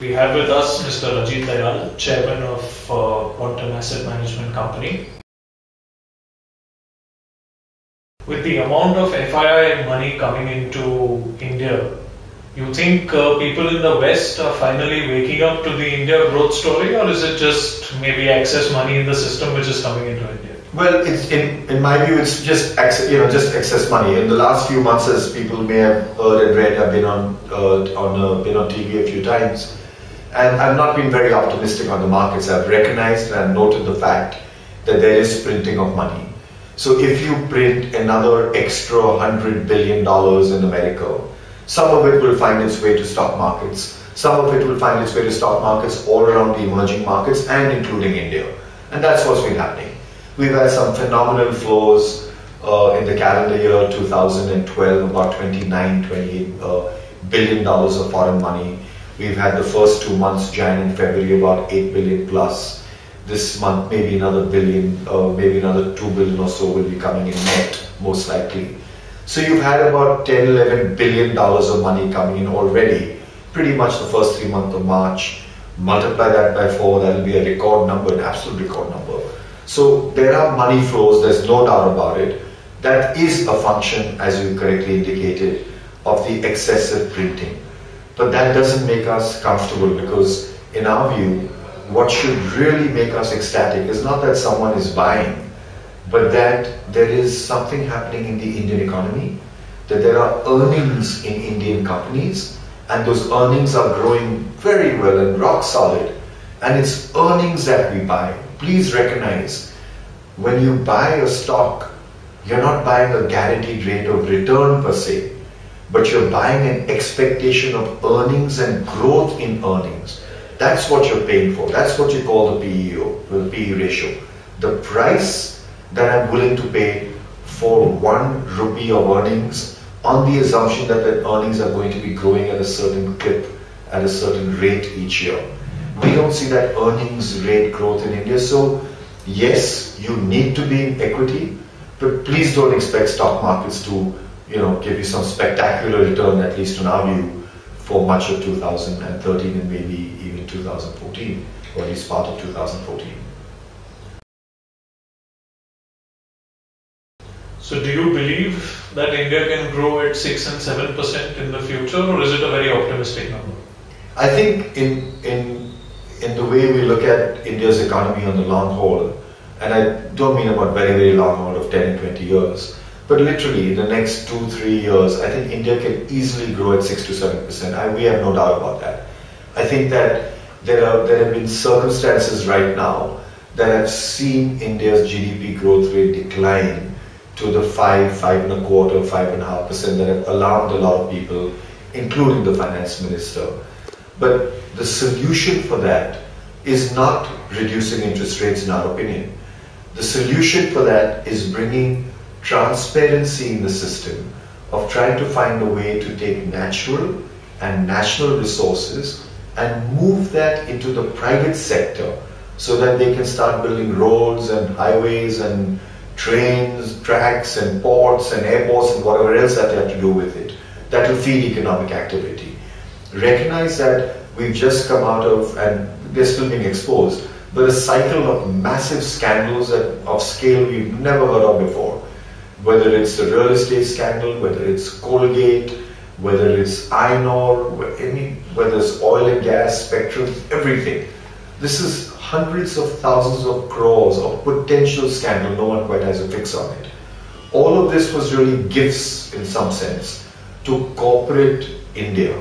We have with us Mr. Ajit Dayal, Chairman of Quantum Asset Management Company. With the amount of FII money coming into India, you think people in the West are finally waking up to the India growth story, or is it just maybe excess money in the system which is coming into India? Well, it's in my view, it's just excess money. In the last few months, as people may have heard and read, I've been on TV a few times, and I've not been very optimistic on the markets. I've recognized and noted the fact that there is printing of money. So if you print another extra $100 billion in America, some of it will find its way to stock markets. Some of it will find its way to stock markets all around the emerging markets and including India. And that's what's been happening. We've had some phenomenal flows in the calendar year 2012, about $28 billion of foreign money. We've had the first 2 months, Jan and February, about 8 billion plus. This month, maybe another billion, maybe another 2 billion or so will be coming in net, most likely. So you've had about 10, 11 billion dollars of money coming in already, pretty much the first 3 months of March. Multiply that by 4, that'll be a record number, an absolute record number. So there are money flows, there's no doubt about it. That is a function, as you correctly indicated, of the excessive printing. But that doesn't make us comfortable, because in our view, what should really make us ecstatic is not that someone is buying, but that there is something happening in the Indian economy, that there are earnings in Indian companies, and those earnings are growing very well and rock solid, and it's earnings that we buy. Please recognize, when you buy a stock, you're not buying a guaranteed rate of return per se, but you're buying an expectation of earnings and growth in earnings. That's what you're paying for. That's what you call the PE ratio. The price that I'm willing to pay for 1 rupee of earnings, on the assumption that the earnings are going to be growing at a certain clip, at a certain rate each year. We don't see that earnings rate growth in India. So yes, you need to be in equity, but please don't expect stock markets to give you some spectacular return, at least in our view, for much of 2013 and maybe even 2014, or at least part of 2014. So do you believe that India can grow at 6 and 7% in the future, or is it a very optimistic number? I think in the way we look at India's economy on the long haul, and I don't mean about very, very long haul of 10 and 20 years, but literally in the next 2-3 years, I think India can easily grow at 6 to 7%. We have no doubt about that. I think that there have been circumstances right now that have seen India's GDP growth rate decline to the 5.25%, 5.5% that have alarmed a lot of people, including the finance minister. But the solution for that is not reducing interest rates, in our opinion. The solution for that is bringing transparency in the system, of trying to find a way to take natural and national resources and move that into the private sector, so that they can start building roads and highways and trains, tracks and ports and airports and whatever else that they have to do with it. That will feed economic activity. Recognize that we've just come out of, and they're still being exposed, but a cycle of massive scandals of scale we've never heard of before. Whether it's the real estate scandal, whether it's Colgate, whether it's iron ore, whether it's oil and gas, spectrum, everything. This is hundreds of thousands of crores of potential scandal. No one quite has a fix on it. All of this was really gifts, in some sense, to corporate India.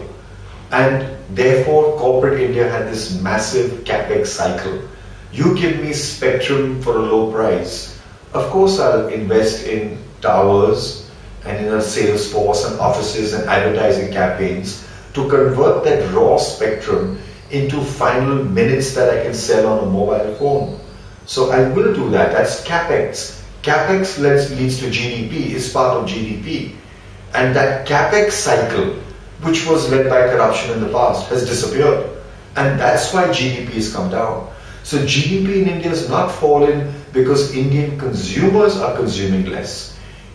And therefore, corporate India had this massive capex cycle. You give me spectrum for a low price, of course I'll invest in towers and in a sales force and offices and advertising campaigns to convert that raw spectrum into final minutes that I can sell on a mobile phone. So I will do that. That's capex. Capex leads to GDP, is part of GDP. And that capex cycle, which was led by corruption in the past, has disappeared. And that's why GDP has come down. So GDP in India has not fallen because Indian consumers are consuming less.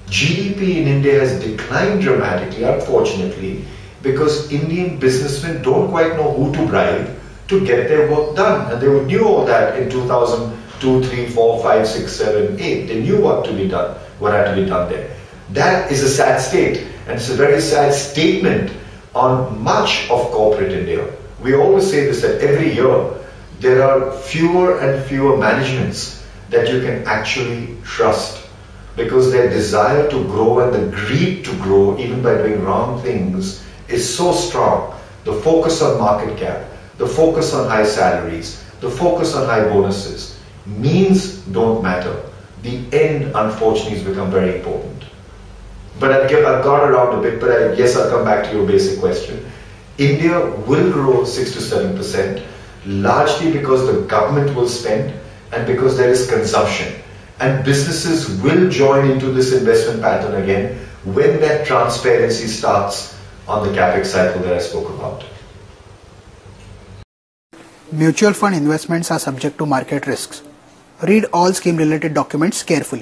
GDP in India has declined dramatically, unfortunately, because Indian businessmen don't quite know who to bribe, to get their work done. And they knew all that in 2002, 3, 4, 5, 6, 7, 8. They knew what to be done, what had to be done there. That is a sad state, and it's a very sad statement on much of corporate India. We always say this, that every year there are fewer and fewer managements that you can actually trust, because their desire to grow and the greed to grow, even by doing wrong things, is so strong. The focus on market cap, the focus on high salaries, the focus on high bonuses, means don't matter. The end, unfortunately, has become very important. But I've gone around a bit, but yes, I'll come back to your basic question. India will grow 6 to 7%, largely because the government will spend and because there is consumption. And businesses will join into this investment pattern again when that transparency starts on the capex cycle that I spoke about. Mutual fund investments are subject to market risks. Read all scheme related documents carefully.